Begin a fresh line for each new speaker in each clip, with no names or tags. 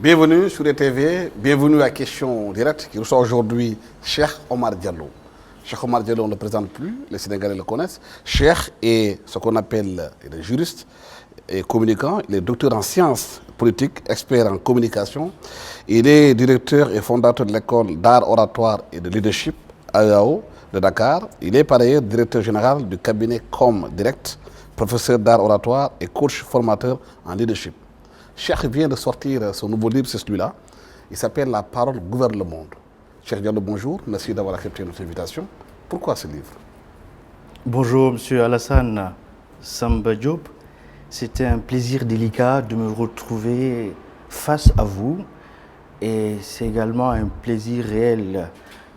Bienvenue sur ETV, bienvenue à Question Directe qui reçoit aujourd'hui Cheikh Omar Diallo. Cheikh Omar Diallo, on ne le présente plus, les Sénégalais le connaissent. Cheikh est ce qu'on appelle il juriste et communicant, il est docteur en sciences politiques, expert en communication. Il est directeur et fondateur de l'école d'art oratoire et de leadership AEAO de Dakar. Il est par ailleurs directeur général du cabinet Com Direct, professeur d'art oratoire et coach formateur en leadership. Cheikh vient de sortir son nouveau livre, c'est celui-là. Il s'appelle La parole gouverne le monde. Cheikh Diallo, bonjour. Merci d'avoir accepté notre invitation. Pourquoi ce livre?
Bonjour, Monsieur Alassane Samba Diop. C'était un plaisir délicat de me retrouver face à vous. Et c'est également un plaisir réel.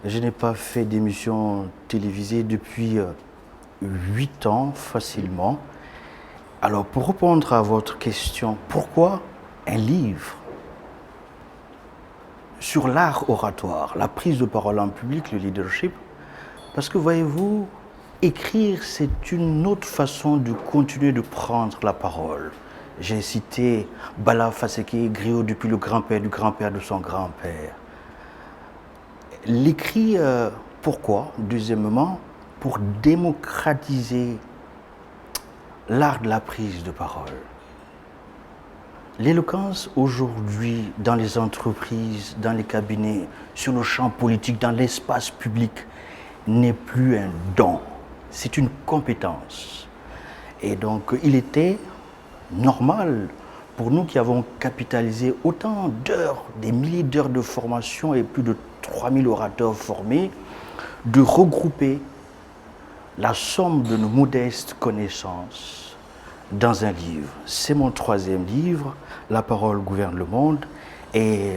Je n'ai pas fait d'émission télévisée depuis 8 ans facilement. Alors, pour répondre à votre question, pourquoi un livre sur l'art oratoire, la prise de parole en public, le leadership? Parce que, voyez-vous, écrire, c'est une autre façon de continuer de prendre la parole. J'ai cité Bala Faseke, griot depuis le grand-père du grand-père de son grand-père. L'écrit, pourquoi? Deuxièmement, pour démocratiser l'art de la prise de parole. L'éloquence aujourd'hui dans les entreprises, dans les cabinets, sur le champ politique, dans l'espace public, n'est plus un don, c'est une compétence. Et donc il était normal pour nous qui avons capitalisé autant d'heures, des milliers d'heures de formation et plus de 3000 orateurs formés, de regrouper la somme de nos modestes connaissances dans un livre. C'est mon 3e livre, La parole gouverne le monde, et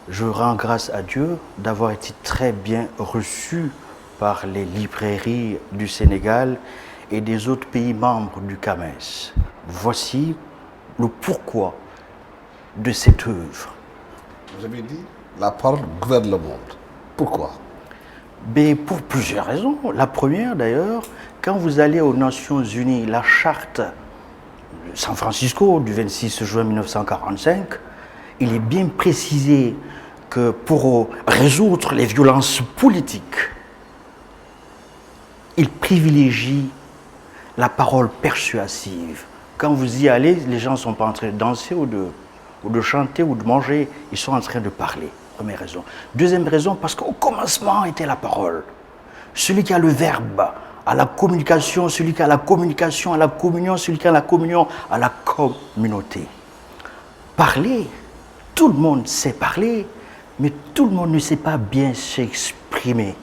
je rends grâce à Dieu d'avoir été très bien reçu par les librairies du Sénégal et des autres pays membres du CAMES. Voici le pourquoi de cette œuvre.
Vous avez dit La parole gouverne le monde. Pourquoi?
Mais pour plusieurs raisons. La première d'ailleurs, quand vous allez aux Nations Unies, la charte de San Francisco du 26 juin 1945, il est bien précisé que pour résoudre les violences politiques, il privilégie la parole persuasive. Quand vous y allez, les gens ne sont pas en train de danser ou de chanter ou de manger, ils sont en train de parler. Première raison. Deuxième raison, parce qu'au commencement était la parole. Celui qui a le verbe à la communication, celui qui a la communication à la communion, celui qui a la communion à la communauté. Parler, tout le monde sait parler, mais tout le monde ne sait pas bien s'exprimer.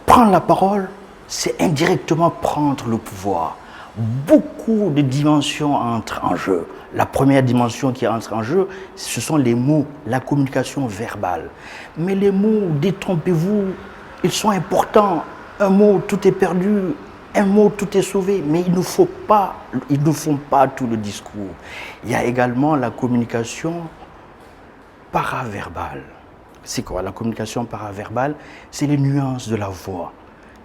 Prendre la parole, c'est indirectement prendre le pouvoir. Beaucoup de dimensions entrent en jeu. La première dimension qui entre en jeu, ce sont les mots, la communication verbale. Mais les mots, détrompez-vous, ils sont importants. Un mot, tout est perdu. Un mot, tout est sauvé. Mais ils ne font pas tout le discours. Il y a également la communication paraverbale. C'est quoi la communication paraverbale? C'est les nuances de la voix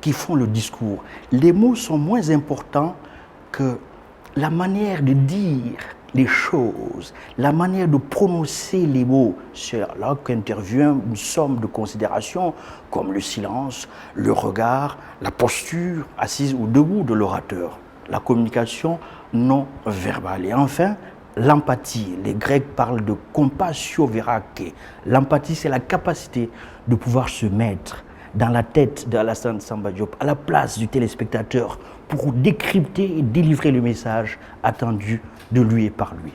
qui font le discours. Les mots sont moins importants que la manière de dire les choses, la manière de prononcer les mots. C'est là qu'intervient une somme de considérations comme le silence, le regard, la posture assise ou debout de l'orateur, la communication non verbale. Et enfin, l'empathie. Les Grecs parlent de compassio verake. L'empathie, c'est la capacité de pouvoir se mettre dans la tête d'Alassane Samba Diop, à la place du téléspectateur, pour décrypter et délivrer le message attendu de lui et par lui.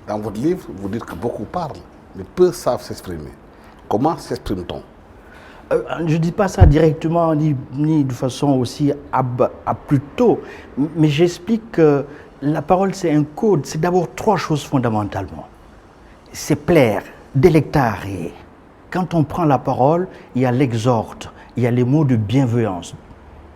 Dans votre livre, vous dites que beaucoup parlent, mais peu savent s'exprimer. Comment s'exprime-t-on?
Je ne dis pas ça directement, ni de façon aussi plus tôt, mais j'explique que la parole, c'est un code. C'est d'abord 3 choses fondamentalement. C'est plaire, delectare. Quand on prend la parole, il y a l'exhorte, il y a les mots de bienveillance.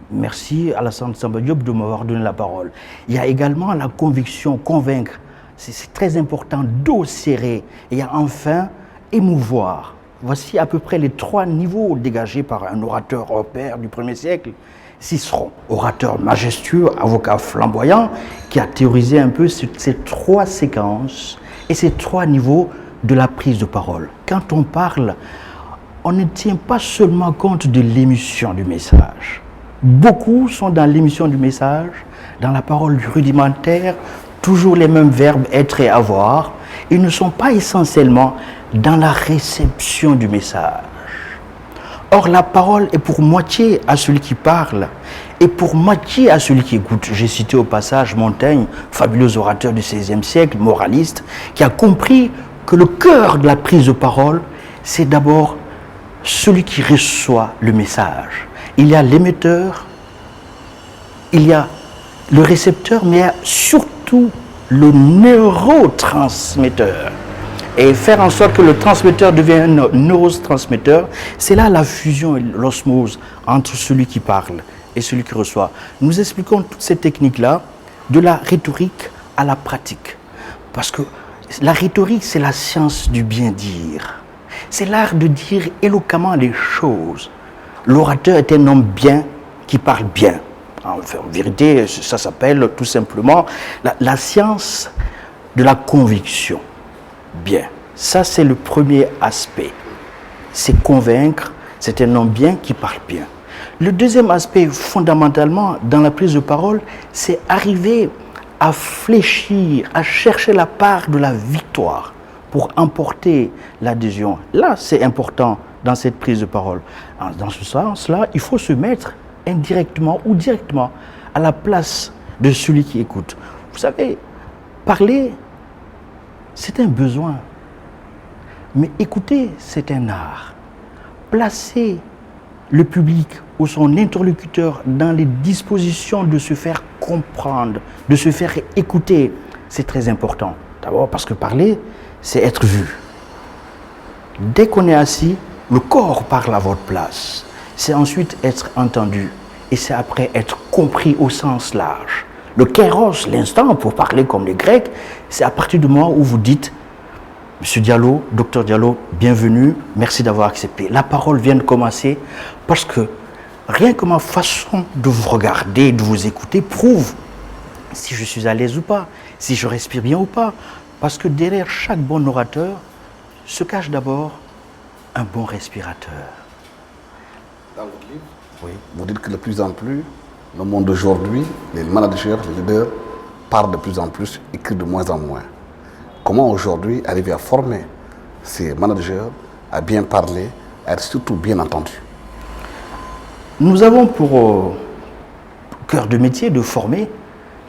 Merci Alassane Samba Diop de m'avoir donné la parole. Il y a également la conviction, convaincre. C'est très important, serrer. Et il y a enfin émouvoir. Voici à peu près les 3 niveaux dégagés par un orateur hors pair du 1er siècle. Cicéron, orateur majestueux, avocat flamboyant, qui a théorisé un peu ces 3 séquences et ces 3 niveaux de la prise de parole. Quand on parle, on ne tient pas seulement compte de l'émission du message. Beaucoup sont dans l'émission du message, dans la parole rudimentaire, toujours les mêmes verbes être et avoir. Ils ne sont pas essentiellement dans la réception du message. Or, la parole est pour moitié à celui qui parle et pour moitié à celui qui écoute. J'ai cité au passage Montaigne, fabuleux orateur du XVIe siècle, moraliste, qui a compris que le cœur de la prise de parole, c'est d'abord celui qui reçoit le message. Il y a l'émetteur, il y a le récepteur, mais il y a surtout le neurotransmetteur. Et faire en sorte que le transmetteur devienne un neurotransmetteur, c'est là la fusion et l'osmose entre celui qui parle et celui qui reçoit. Nous expliquons toutes ces techniques-là, de la rhétorique à la pratique. Parce que la rhétorique, c'est la science du bien-dire. C'est l'art de dire éloquemment les choses. L'orateur est un homme bien qui parle bien. En vérité, ça s'appelle tout simplement la science de la conviction. Bien. Ça, c'est le premier aspect. C'est convaincre, c'est un homme bien qui parle bien. Le deuxième aspect, fondamentalement, dans la prise de parole, c'est arriver à fléchir, à chercher la part de la victoire pour emporter l'adhésion. Là, c'est important dans cette prise de parole. Dans ce sens-là, il faut se mettre indirectement ou directement à la place de celui qui écoute. Vous savez, parler, c'est un besoin. Mais écouter, c'est un art. Placer le public ou son interlocuteur dans les dispositions de se faire comprendre, de se faire écouter, c'est très important. D'abord parce que parler, c'est être vu. Dès qu'on est assis, le corps parle à votre place. C'est ensuite être entendu. Et c'est après être compris au sens large. Le kairos, l'instant, pour parler comme les Grecs, c'est à partir du moment où vous dites « Monsieur Diallo, Docteur Diallo, bienvenue, merci d'avoir accepté ». La parole vient de commencer parce que rien que ma façon de vous regarder, de vous écouter, prouve si je suis à l'aise ou pas, si je respire bien ou pas. Parce que derrière chaque bon orateur se cache d'abord un bon respirateur.
Dans votre livre, oui, vous dites que de plus en plus, le monde d'aujourd'hui, les managers, les leaders, parlent de plus en plus, écrivent de moins en moins. Comment aujourd'hui arriver à former ces managers à bien parler, à être surtout bien entendus?
Nous avons pour cœur de métier de former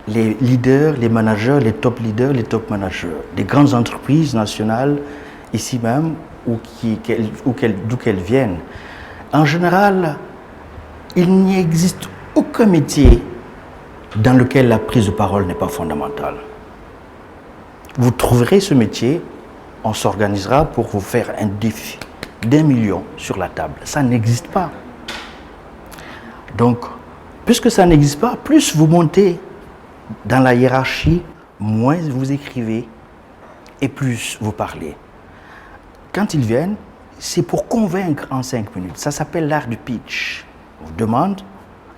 les leaders, les managers, les top leaders, les top managers, des grandes entreprises nationales, ici même, d'où qu'elles viennent. En général, il n'y existe aucun métier dans lequel la prise de parole n'est pas fondamentale. Vous trouverez ce métier, on s'organisera pour vous faire un défi d'1 million sur la table. Ça n'existe pas. Donc, puisque ça n'existe pas, plus vous montez dans la hiérarchie, moins vous écrivez et plus vous parlez. Quand ils viennent, c'est pour convaincre en 5 minutes. Ça s'appelle l'art du pitch. On vous demande,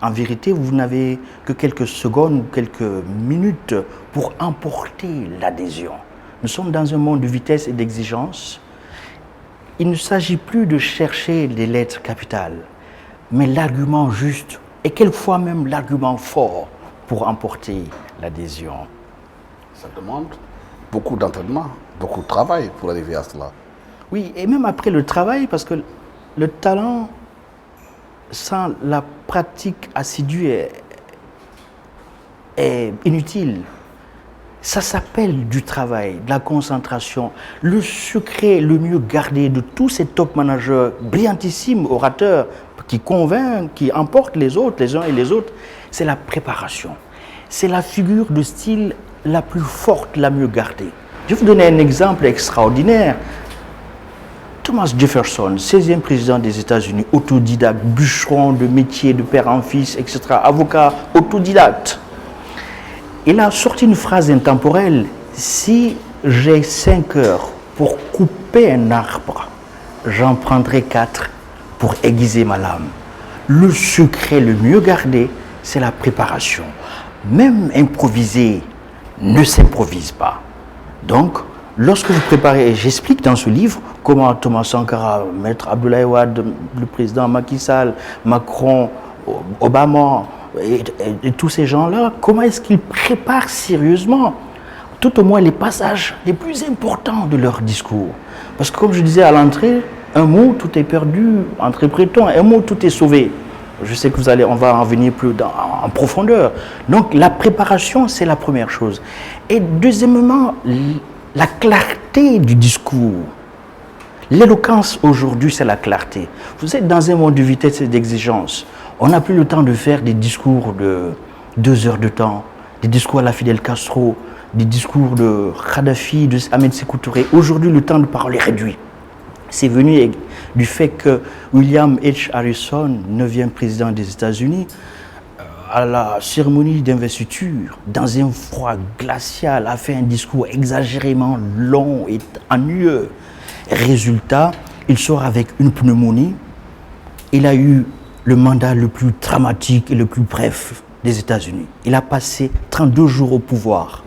en vérité, vous n'avez que quelques secondes ou quelques minutes pour emporter l'adhésion. Nous sommes dans un monde de vitesse et d'exigence. Il ne s'agit plus de chercher les lettres capitales, mais l'argument juste et quelquefois même l'argument fort pour emporter l'adhésion.
Ça demande beaucoup d'entraînement, beaucoup de travail pour arriver à cela.
Oui, et même après le travail, parce que le talent, sans la pratique assidue, est inutile. Ça s'appelle du travail, de la concentration. Le secret le mieux gardé de tous ces top managers, brillantissimes orateurs, qui convainquent, qui emportent les autres, les uns et les autres, c'est la préparation. C'est la figure de style la plus forte, la mieux gardée. Je vais vous donner un exemple extraordinaire. Thomas Jefferson, 16e président des États-Unis, autodidacte, bûcheron de métier, de père en fils, etc., avocat autodidacte. Il a sorti une phrase intemporelle. Si j'ai 5 heures pour couper un arbre, j'en prendrai 4 pour aiguiser ma lame. Le secret le mieux gardé, c'est la préparation. Même improviser ne s'improvise pas. Donc, lorsque vous préparez, et j'explique dans ce livre comment Thomas Sankara, Maître Abdoulaye Wade, le président Macky Sall, Macron, Obama et tous ces gens-là, comment est-ce qu'ils préparent sérieusement tout au moins les passages les plus importants de leur discours. Parce que comme je disais à l'entrée, un mot, tout est perdu, interprétons, un mot, tout est sauvé. Je sais que on va en venir plus en profondeur. Donc la préparation, c'est la première chose. Et deuxièmement, la clarté du discours. L'éloquence aujourd'hui, c'est la clarté. Vous êtes dans un monde de vitesse et d'exigence. On n'a plus le temps de faire des discours de 2 heures de temps, des discours à la Fidel Castro, des discours de Kadhafi, de Ahmed Sékou Touré. Aujourd'hui, le temps de parole est réduit. C'est venu du fait que William H. Harrison, 9e président des États-Unis, à la cérémonie d'investiture, dans un froid glacial, a fait un discours exagérément long et ennuyeux. Résultat, il sort avec une pneumonie. Il a eu le mandat le plus dramatique et le plus bref des États-Unis. Il a passé 32 jours au pouvoir,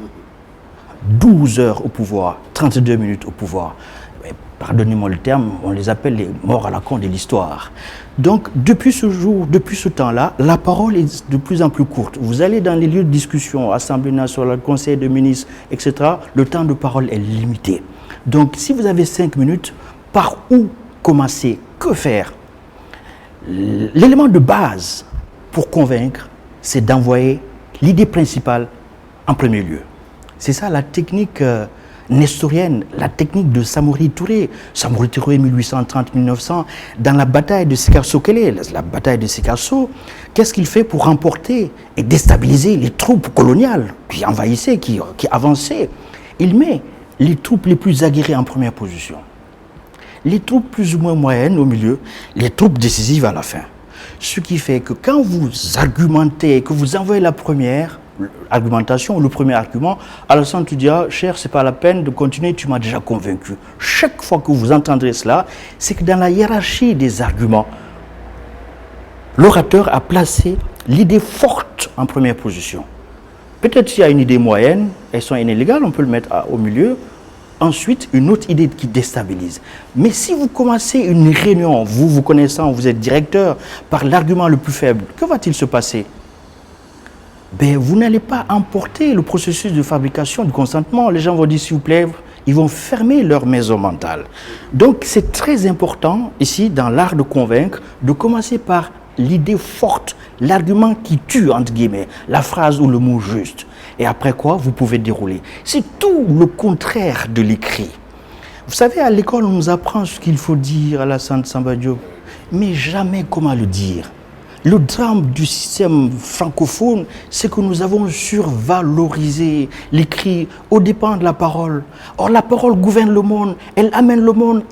12 heures au pouvoir, 32 minutes au pouvoir. Pardonnez-moi le terme, on les appelle les morts à la con de l'histoire. Donc, depuis ce jour, depuis ce temps-là, la parole est de plus en plus courte. Vous allez dans les lieux de discussion, Assemblée nationale, Conseil de ministres, etc., le temps de parole est limité. Donc, si vous avez 5 minutes, par où commencer? Que faire? L'élément de base pour convaincre, c'est d'envoyer l'idée principale en premier lieu. C'est ça la technique nestorienne, la technique de Samori Touré. Samori Touré, 1830-1900, dans la bataille de Sikasso, la bataille de Sikasso, qu'est-ce qu'il fait pour remporter et déstabiliser les troupes coloniales qui envahissaient, qui avançaient? Il met les troupes les plus aguerries en première position, les troupes plus ou moins moyennes au milieu, les troupes décisives à la fin. Ce qui fait que quand vous argumentez, que vous envoyez la première argumentation, le premier argument, Alassane, tu dis, ah, cher, c'est pas la peine de continuer, tu m'as déjà convaincu. Chaque fois que vous entendrez cela, c'est que dans la hiérarchie des arguments, l'orateur a placé l'idée forte en première position. Peut-être s'il y a une idée moyenne, elles sont inégales, on peut le mettre au milieu. Ensuite, une autre idée qui déstabilise. Mais si vous commencez une réunion, vous connaissant, vous êtes directeur, par l'argument le plus faible, que va-t-il se passer? Ben, vous n'allez pas emporter le processus de fabrication du consentement. Les gens vont dire, s'il vous plaît, ils vont fermer leur maison mentale. Donc, c'est très important, ici, dans l'art de convaincre, de commencer par l'idée forte, l'argument qui tue, entre guillemets, la phrase ou le mot juste. Et après quoi, vous pouvez dérouler. C'est tout le contraire de l'écrit. Vous savez, à l'école, on nous apprend ce qu'il faut dire à Alassane Samba Diop, mais jamais comment le dire. Le drame du système francophone, c'est que nous avons survalorisé l'écrit aux dépens de la parole. Or, la parole gouverne le monde, elle amène le monde,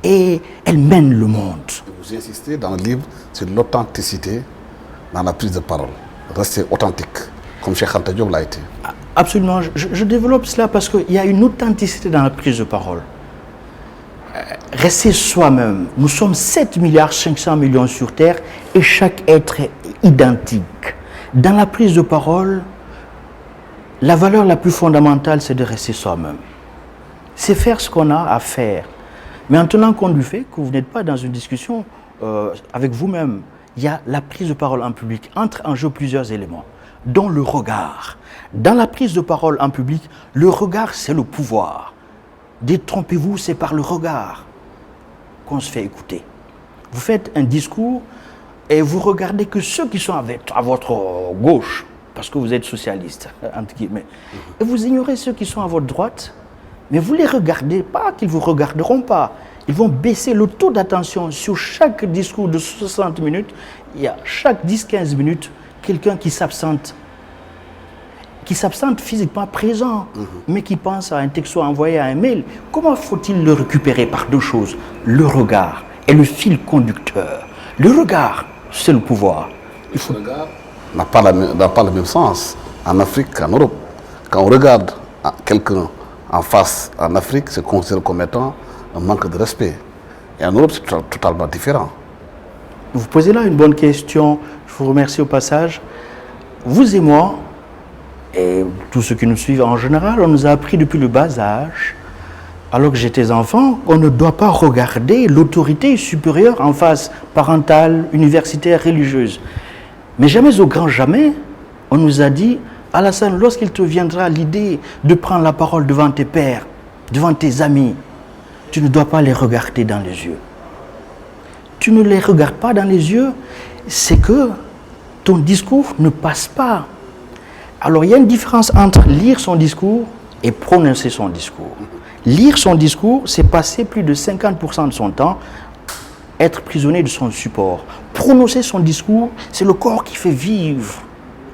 et elle mène le monde.
Vous insistez dans le livre sur l'authenticité dans la prise de parole. Rester authentique, comme Cheikh Anta Diop l'a été.
Absolument, je développe cela parce qu'il y a une authenticité dans la prise de parole. Rester soi-même. Nous sommes 7,5 milliards sur Terre et chaque être est identique. Dans la prise de parole, la valeur la plus fondamentale, c'est de rester soi-même. C'est faire ce qu'on a à faire. Mais en tenant compte du fait que vous n'êtes pas dans une discussion avec vous-même, il y a la prise de parole en public. Entre en jeu plusieurs éléments, dont le regard. Dans la prise de parole en public, le regard, c'est le pouvoir. Détrompez-vous, c'est par le regard qu'on se fait écouter. Vous faites un discours et vous regardez que ceux qui sont à votre gauche, parce que vous êtes socialiste, entre guillemets, et vous ignorez ceux qui sont à votre droite, mais vous ne les regardez pas, qu'ils ne vous regarderont pas. Ils vont baisser le taux d'attention sur chaque discours de 60 minutes. Il y a chaque 10-15 minutes quelqu'un qui s'absente, qui s'absente physiquement présent, mais qui pense à un texto envoyé à un mail. Comment faut-il le récupérer? Par deux choses. Le regard est le fil conducteur. Le regard, c'est le pouvoir.
Le regard n'a pas le même sens en Afrique qu'en Europe. Quand on regarde quelqu'un en face en Afrique, c'est considéré comme étant un manque de respect. Et en Europe, c'est totalement différent.
Vous posez là une bonne question. Je vous remercie au passage. Vous et moi, et tous ceux qui nous suivent en général, on nous a appris depuis le bas âge, alors que j'étais enfant, on ne doit pas regarder l'autorité supérieure en face, parentale, universitaire, religieuse. Mais jamais au grand jamais, on nous a dit, Alassane, lorsqu'il te viendra l'idée de prendre la parole devant tes pères, devant tes amis, tu ne dois pas les regarder dans les yeux. Tu ne les regardes pas dans les yeux, c'est que ton discours ne passe pas. Alors il y a une différence entre lire son discours et prononcer son discours. Lire son discours, c'est passer plus de 50% de son temps, être prisonnier de son support. Prononcer son discours, c'est le corps qui fait vivre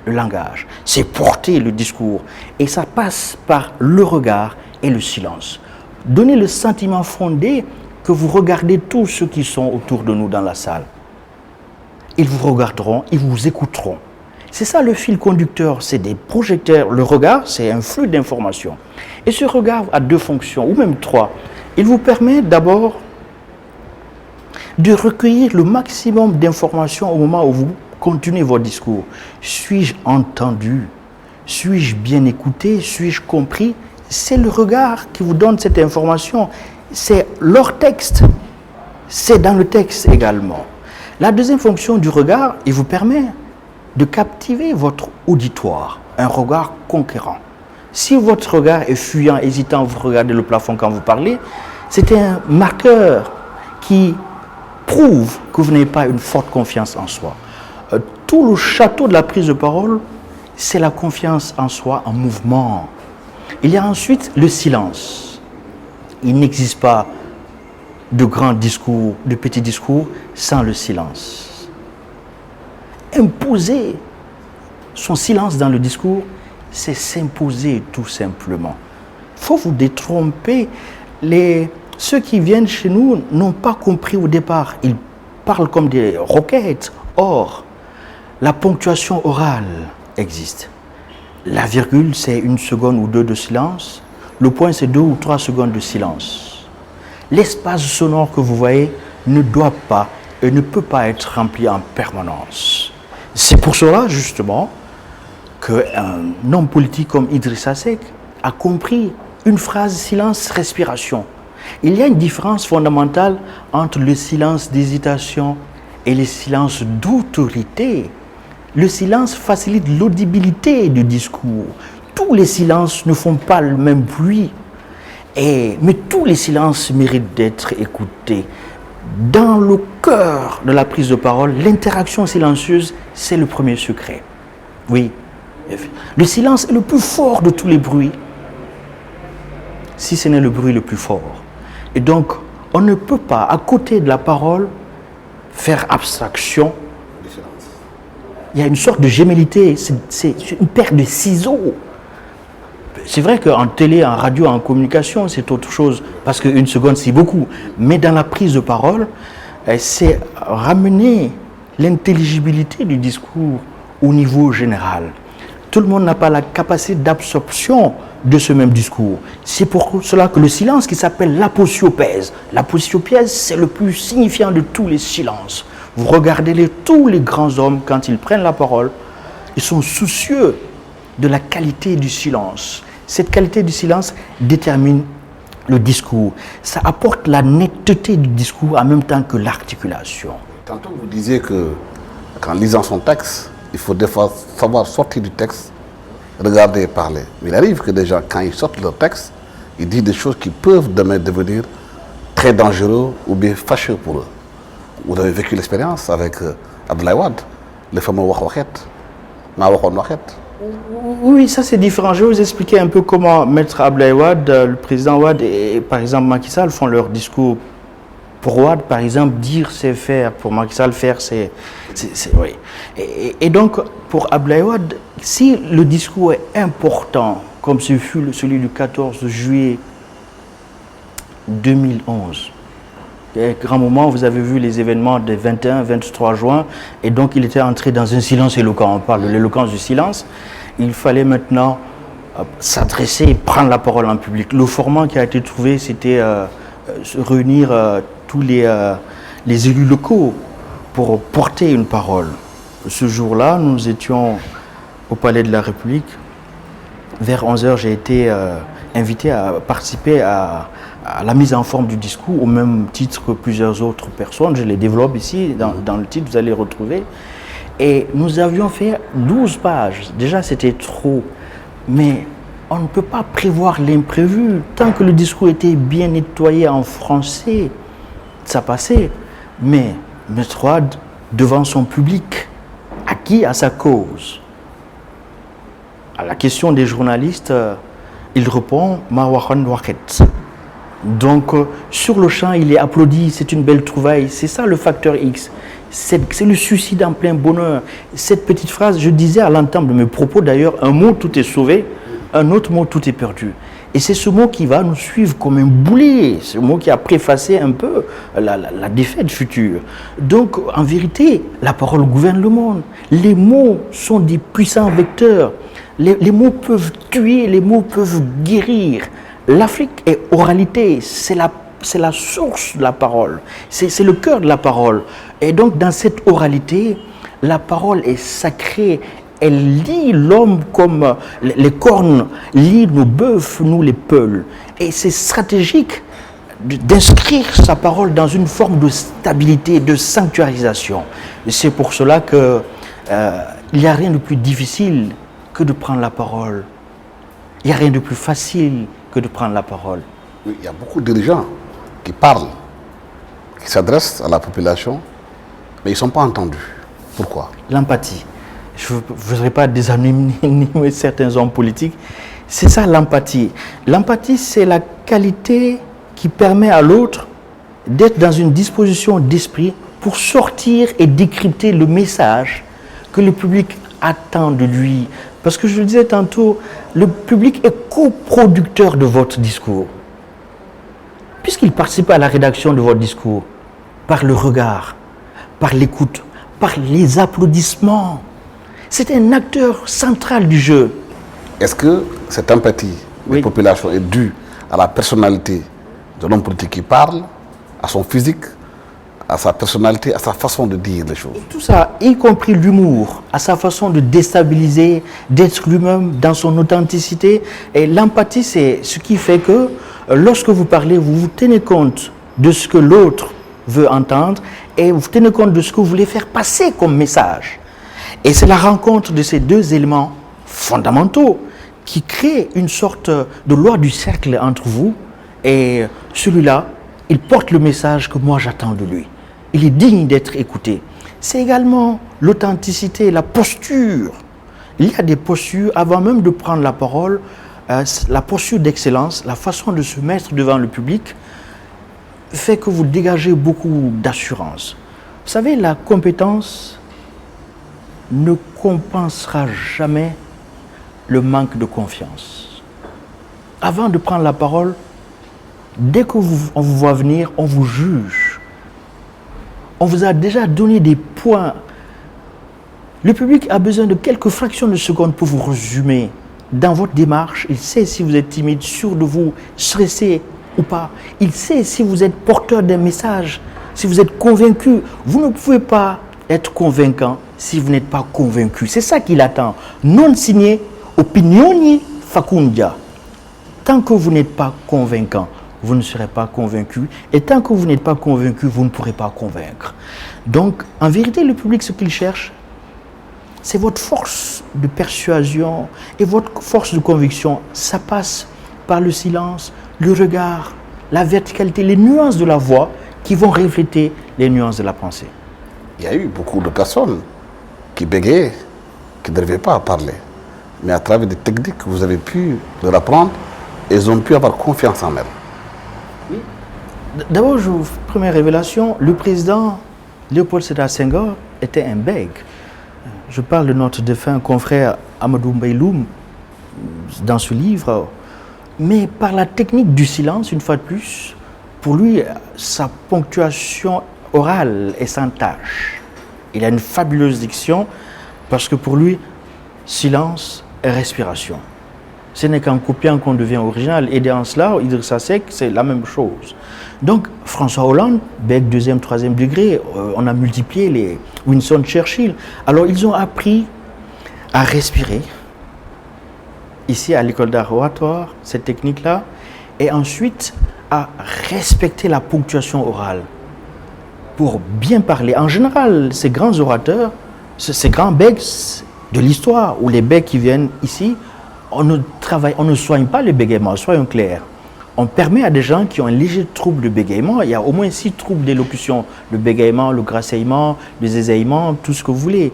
le langage. C'est porter le discours. Et ça passe par le regard et le silence. Donner le sentiment fondé que vous regardez tous ceux qui sont autour de nous dans la salle. Ils vous regarderont, ils vous écouteront. C'est ça le fil conducteur, c'est des projecteurs. Le regard, c'est un flux d'informations. Et ce regard a deux fonctions, ou même trois. Il vous permet d'abord de recueillir le maximum d'informations au moment où vous continuez votre discours. Suis-je entendu? Suis-je bien écouté? Suis-je compris? C'est le regard qui vous donne cette information. C'est leur texte. C'est dans le texte également. La deuxième fonction du regard, il vous permet de captiver votre auditoire, un regard conquérant. Si votre regard est fuyant, hésitant, vous regardez le plafond quand vous parlez, c'est un marqueur qui prouve que vous n'avez pas une forte confiance en soi. Tout le château de la prise de parole, c'est la confiance en soi en mouvement. Il y a ensuite le silence. Il n'existe pas de grands discours, de petits discours sans le silence. Imposer son silence dans le discours, c'est s'imposer tout simplement. Il faut vous détromper. Ceux qui viennent chez nous n'ont pas compris au départ. Ils parlent comme des roquettes. Or, la ponctuation orale existe. La virgule, c'est 1 seconde ou 2 de silence. Le point, c'est 2 ou 3 secondes de silence. L'espace sonore que vous voyez ne doit pas et ne peut pas être rempli en permanence. C'est pour cela, justement, qu'un homme politique comme Idrissa Seck a compris une phrase silence-respiration. Il y a une différence fondamentale entre le silence d'hésitation et le silence d'autorité. Le silence facilite l'audibilité du discours. Tous les silences ne font pas le même bruit, mais tous les silences méritent d'être écoutés. Dans le cœur de la prise de parole, l'interaction silencieuse, c'est le premier secret. Oui, le silence est le plus fort de tous les bruits, si ce n'est le bruit le plus fort. Et donc, on ne peut pas, à côté de la parole, faire abstraction. Il y a une sorte de gémellité, c'est une paire de ciseaux. C'est vrai qu'en télé, en radio, en communication, c'est autre chose, parce qu'une seconde, c'est beaucoup. Mais dans la prise de parole, c'est ramener l'intelligibilité du discours au niveau général. Tout le monde n'a pas la capacité d'absorption de ce même discours. C'est pour cela que le silence qui s'appelle l'aposiopèse. L'aposiopèse, c'est le plus signifiant de tous les silences. Vous regardez tous les grands hommes, quand ils prennent la parole, ils sont soucieux de la qualité du silence. Cette qualité du silence détermine le discours. Ça apporte la netteté du discours en même temps que l'articulation.
Tantôt, vous disiez qu'en lisant son texte, il faut des fois savoir sortir du texte, regarder et parler. Mais il arrive que des gens, quand ils sortent leur texte, ils disent des choses qui peuvent demain devenir très dangereux ou bien fâcheux pour eux. Vous avez vécu l'expérience avec Abdoulaye Wade, le fameux Wakhet.
Oui, ça c'est différent. Je vais vous expliquer un peu comment Maître Abdoulaye Wade, le président Wade et par exemple Macky Sall font leur discours Pour Wade, par exemple, dire c'est faire, pour Macky Sall, faire c'est oui. Et donc, pour Abdoulaye Wade, si le discours est important, comme ce fut celui du 14 juillet 2011, à un grand moment, vous avez vu les événements des 21-23 juin, et donc il était entré dans un silence éloquent. On parle de l'éloquence du silence. Il fallait maintenant s'adresser et prendre la parole en public. Le format qui a été trouvé, c'était se réunir tous les élus locaux pour porter une parole. Ce jour-là, nous étions au Palais de la République. Vers 11h, j'ai été invité à participer à la mise en forme du discours, au même titre que plusieurs autres personnes. Je les développe ici, dans le titre, vous allez retrouver. Et nous avions fait 12 pages. Déjà, c'était trop. Mais on ne peut pas prévoir l'imprévu. Tant que le discours était bien nettoyé en français, ça passait. Mais M. Wade, devant son public, acquis à sa cause. À la question des journalistes, il répond « Marwahan Waket ». Donc, sur le champ, il est applaudi, c'est une belle trouvaille. C'est ça le facteur X. C'est le suicide en plein bonheur. Cette petite phrase, je disais à l'entame de mes propos d'ailleurs, un mot tout est sauvé, un autre mot tout est perdu. Et c'est ce mot qui va nous suivre comme un boulet, ce mot qui a préfacé un peu la défaite future. Donc, en vérité, la parole gouverne le monde. Les mots sont des puissants vecteurs. Les mots peuvent tuer, les mots peuvent guérir. L'Afrique est oralité, c'est la source de la parole, c'est le cœur de la parole. Et donc dans cette oralité, la parole est sacrée, elle lie l'homme comme les cornes lient nos bœufs, nous les peuls. Et c'est stratégique d'inscrire sa parole dans une forme de stabilité, de sanctuarisation. Et c'est pour cela qu'il n'y a rien de plus difficile que de prendre la parole. Il n'y a rien de plus facile que de prendre la parole.
Oui, il y a beaucoup de dirigeants qui parlent, qui s'adressent à la population, mais ils ne sont pas entendus. Pourquoi?
L'empathie. Je ne voudrais pas désanonymer certains hommes politiques. C'est ça l'empathie. L'empathie, c'est la qualité qui permet à l'autre d'être dans une disposition d'esprit pour sortir et décrypter le message que le public attend de lui. Parce que je le disais tantôt, le public est coproducteur de votre discours. Puisqu'il participe à la rédaction de votre discours, par le regard, par l'écoute, par les applaudissements. C'est un acteur central du jeu.
Est-ce que cette empathie des populations est due à la personnalité de l'homme politique qui parle, à son physique, à sa personnalité, à sa façon de dire les choses?
Et tout ça, y compris l'humour, à sa façon de déstabiliser, d'être lui-même dans son authenticité. Et l'empathie, c'est ce qui fait que lorsque vous parlez, vous vous tenez compte de ce que l'autre veut entendre et vous tenez compte de ce que vous voulez faire passer comme message. Et c'est la rencontre de ces deux éléments fondamentaux qui crée une sorte de loi du cercle entre vous. Et celui-là, il porte le message que moi j'attends de lui. Il est digne d'être écouté. C'est également l'authenticité, la posture. Il y a des postures, avant même de prendre la parole, la posture d'excellence, la façon de se mettre devant le public, fait que vous dégagez beaucoup d'assurance. Vous savez, la compétence ne compensera jamais le manque de confiance. Avant de prendre la parole, dès qu'on vous voit venir, on vous juge. On vous a déjà donné des points. Le public a besoin de quelques fractions de secondes pour vous résumer. Dans votre démarche, il sait si vous êtes timide, sûr de vous, stressé ou pas. Il sait si vous êtes porteur d'un message, si vous êtes convaincu. Vous ne pouvez pas être convaincant si vous n'êtes pas convaincu. C'est ça qu'il attend. Non signé, opinioni facundia. Tant que vous n'êtes pas convaincant, vous ne serez pas convaincu. Et tant que vous n'êtes pas convaincu, vous ne pourrez pas convaincre. Donc, en vérité, le public, ce qu'il cherche, c'est votre force de persuasion et votre force de conviction. Ça passe par le silence, le regard, la verticalité, les nuances de la voix qui vont refléter les nuances de la pensée.
Il y a eu beaucoup de personnes qui bégayaient, qui ne devaient pas parler. Mais à travers des techniques que vous avez pu leur apprendre, elles ont pu avoir confiance en elles.
Oui. D'abord, première révélation, le président Léopold Sédar Senghor était un bègue. Je parle de notre défunt confrère Amadou Mbaye-Loum dans ce livre, mais par la technique du silence, une fois de plus, pour lui, sa ponctuation orale est sans tâche. Il a une fabuleuse diction parce que pour lui, silence et respiration. Ce n'est qu'en copiant qu'on devient original. Et dans cela, Idrissa Seck, c'est la même chose. Donc, François Hollande, bec deuxième, troisième degré, on a multiplié les Winston Churchill. Alors, ils ont appris à respirer. Ici, à l'école d'art oratoire, cette technique-là. Et ensuite, à respecter la ponctuation orale. Pour bien parler. En général, ces grands orateurs, ces grands becs de l'histoire, ou les becs qui viennent ici, on ne soigne pas le bégaiement, soyons clairs. On permet à des gens qui ont un léger trouble de bégaiement, il y a au moins 6 troubles d'élocution, le bégaiement, le grasseyement, le zézaillement, tout ce que vous voulez.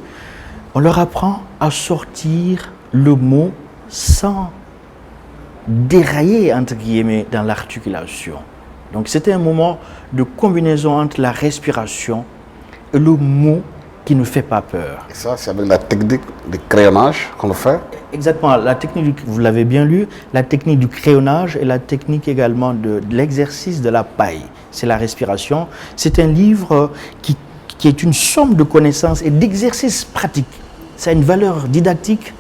On leur apprend à sortir le mot sans dérailler, entre guillemets, dans l'articulation. Donc c'était un moment de combinaison entre la respiration et le mot qui ne fait pas peur.
Et ça, c'est avec la technique du crayonnage qu'on le fait?
Exactement, la technique, vous l'avez bien lu, la technique du crayonnage et la technique également de l'exercice de la paille. C'est la respiration. C'est un livre qui est une somme de connaissances et d'exercices pratiques. Ça a une valeur didactique,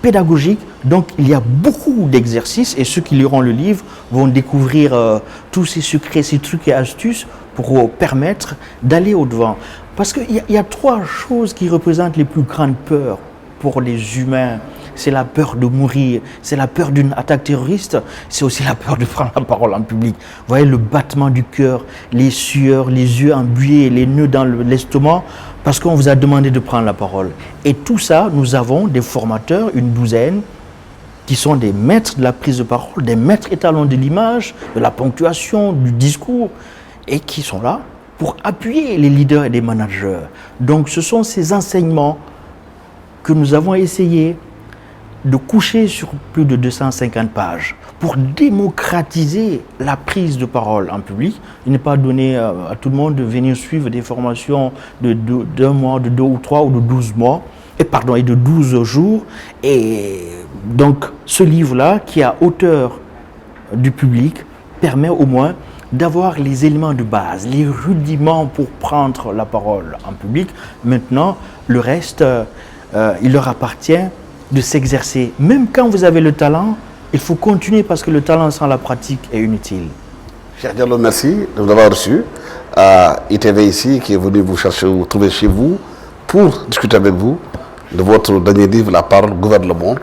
pédagogique, donc il y a beaucoup d'exercices et ceux qui liront le livre vont découvrir tous ces secrets, ces trucs et astuces pour permettre d'aller au-devant. Parce qu'il y a 3 choses qui représentent les plus grandes peurs pour les humains. C'est la peur de mourir, c'est la peur d'une attaque terroriste, c'est aussi la peur de prendre la parole en public. Vous voyez le battement du cœur, les sueurs, les yeux embués, les nœuds dans l'estomac, parce qu'on vous a demandé de prendre la parole. Et tout ça, nous avons des formateurs, une douzaine, qui sont des maîtres de la prise de parole, des maîtres étalons de l'image, de la ponctuation, du discours, et qui sont là pour appuyer les leaders et les managers. Donc ce sont ces enseignements que nous avons essayé de coucher sur plus de 250 pages pour démocratiser la prise de parole en public. Il n'est pas donné à tout le monde de venir suivre des formations d'un mois, de 2 ou 3 ou de 12 mois, et de 12 jours. Et donc ce livre-là, qui est à hauteur du public, permet au moins d'avoir les éléments de base, les rudiments pour prendre la parole en public. Maintenant, le reste, il leur appartient de s'exercer. Même quand vous avez le talent, il faut continuer parce que le talent sans la pratique est inutile.
Cheikh Diallo, merci de nous avoir reçus à ITV ici, qui est venu vous chercher, vous trouver chez vous pour discuter avec vous de votre dernier livre, La parole gouverne le monde.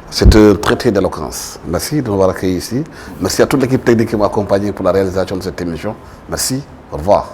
C'est un traité d'éloquence. Merci de nous avoir accueillis ici. Merci à toute l'équipe technique qui m'a accompagné pour la réalisation de cette émission. Merci. Au revoir.